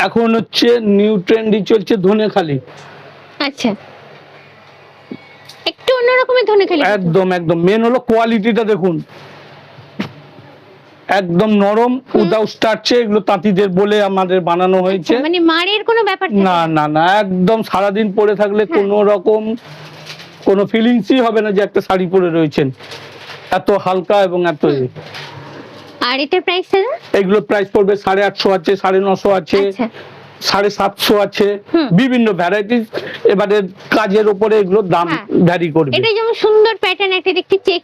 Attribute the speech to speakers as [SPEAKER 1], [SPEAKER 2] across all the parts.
[SPEAKER 1] এখন হচ্ছে নিউ ট্রেন্ডই চলছে ধনেখালি।
[SPEAKER 2] আচ্ছা, একটু অন্যরকমের ধনেখালি।
[SPEAKER 1] একদম একদম মেন হলো কোয়ালিটিটা দেখুন, একদম নরম, উইদাউট স্টার্চে, এগুলো তাঁতিদের বলে আমাদের বানানো হয়েছে।
[SPEAKER 2] মানে মারের কোনো ব্যাপার
[SPEAKER 1] না না না, একদম সারাদিন পরে থাকলে কোনো রকম কোনো ফিলিংসই হবে না যে একটা শাড়ি পরে রয়েছেন, এত হালকা এবং এত।
[SPEAKER 2] আর এটার প্রাইস দাদা?
[SPEAKER 1] এগুলো প্রাইস পড়বে 850 আছে, 950 আছে, 750 আছে, বিভিন্ন ভ্যারাইটিস। এবারে কাজের উপরে এগুলোর দাম ভ্যারি করবে।
[SPEAKER 2] এটা যেমন সুন্দর প্যাটার্ন একটা দেখতে, চেক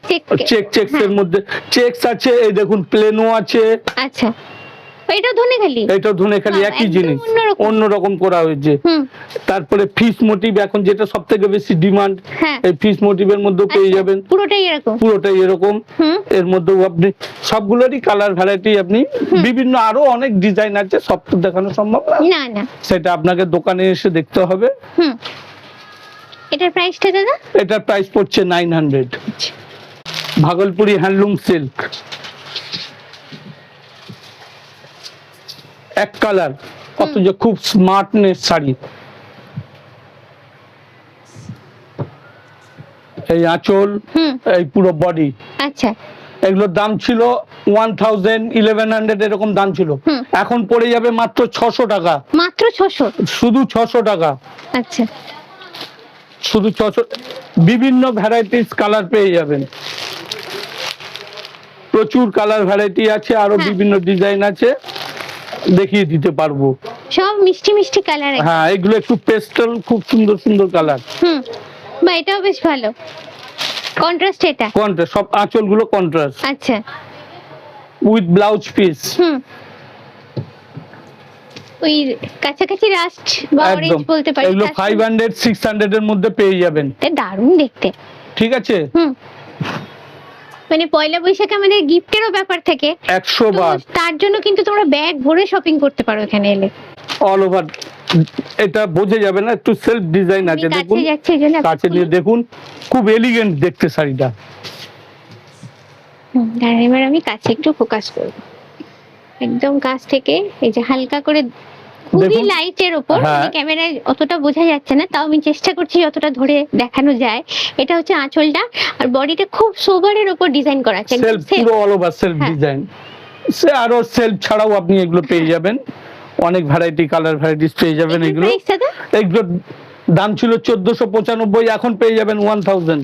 [SPEAKER 2] চেক
[SPEAKER 1] চেক এর মধ্যে চেকস আছে, এই দেখুন প্লেনও আছে।
[SPEAKER 2] আচ্ছা, এটা ধনেখালি,
[SPEAKER 1] এটা ধনেখালি, একই জিনিস অন্যরকম করা হয়েছে। তারপরে ফিশ মোটিভ এখন যেটা সবথেকে বেশি ডিমান্ড, এই ফিশ মোটিভের মধ্যে পেয়ে যাবেন। পুরোটাই এরকম। এর মধ্যেও আপনি সবগুলোরই কালার ভ্যারাইটি, আপনি বিভিন্ন আরো অনেক ডিজাইন আছে, সব তো দেখানো সম্ভব না, সেটা আপনাকে দোকানে এসে দেখতে হবে।
[SPEAKER 2] এটার প্রাইসটা দাদা? এটার
[SPEAKER 1] প্রাইস পড়ছে 900। ভাগলপুরি হ্যান্ডলুম সিল্ক, এক কালার, অথচ খুব স্মার্টনেস শাড়ি। এই আঁচল, এই পুরো বডি।
[SPEAKER 2] আচ্ছা,
[SPEAKER 1] এগুলোর দাম ছিল 1000, 1100 এরকম দাম ছিল, এখন পড়ে যাবে মাত্র 600 টাকা।
[SPEAKER 2] মাত্র 600?
[SPEAKER 1] শুধু 600 টাকা।
[SPEAKER 2] আচ্ছা,
[SPEAKER 1] শুধু 600। বিভিন্ন ভ্যারাইটিস কালার পেয়ে যাবেন, প্রচুর কালার ভ্যারাইটি আছে, আরো বিভিন্ন ডিজাইন আছে, দেখিয়ে দিতে পারবো।
[SPEAKER 2] সব মিষ্টি মিষ্টি কালার।
[SPEAKER 1] হ্যাঁ, এগুলো একটু পেস্টেল, খুব সুন্দর সুন্দর কালার।
[SPEAKER 2] বা এটাও বেশ ভালো কন্ট্রাস্ট। এটা
[SPEAKER 1] কন্ট্রাস্ট, সব আঁচলগুলো কন্ট্রাস্ট।
[SPEAKER 2] আচ্ছা,
[SPEAKER 1] উইথ ব্লাউজ পিস।
[SPEAKER 2] ওই কাছাকাছি রাস্ট বা অরেঞ্জ বলতে পারি।
[SPEAKER 1] এগুলো 500, 600 এর মধ্যে পেয়ে যাবেন।
[SPEAKER 2] এটা দারুণ দেখতে।
[SPEAKER 1] ঠিক আছে।
[SPEAKER 2] মানে পয়লা বৈশাখে আমাদের গিফটেরও ব্যাপার থাকে
[SPEAKER 1] 100 বার।
[SPEAKER 2] তার জন্য কিন্তু তোমরা ব্যাগ ভরে শপিং করতে পারো এখানে এলে।
[SPEAKER 1] অল ওভার, এটা বোঝা যাবে না, একটু সেলফ ডিজাইন আছে, দেখুন কাছে নিয়ে দেখুন, খুব এলিগেন্ট দেখতে শাড়িটা।
[SPEAKER 2] এবার আমি কাছে একটু ফোকাস করব, একদম কাছ থেকে। এই যে হালকা করে, খুবই লাইটের উপর, ক্যামেরায় অতটা বোঝা যাচ্ছে না, তাও আমি চেষ্টা করছি যতটা ধরে দেখানো যায়। এটা হচ্ছে আঁচলটা, আর বডিটা খুব সোবারের উপর ডিজাইন করা আছে,
[SPEAKER 1] সেলফ, পুরো অল ওভার সেলফ ডিজাইন। সে আরো সেলফ ছাড়াও আপনি এগুলো পেয়ে যাবেন, অনেক ভ্যারাইটি, কালার ভ্যারাইটিস পেয়ে যাবেন। এগুলো দাম ছিল 1495, এখন পেয়ে যাবেন 1000।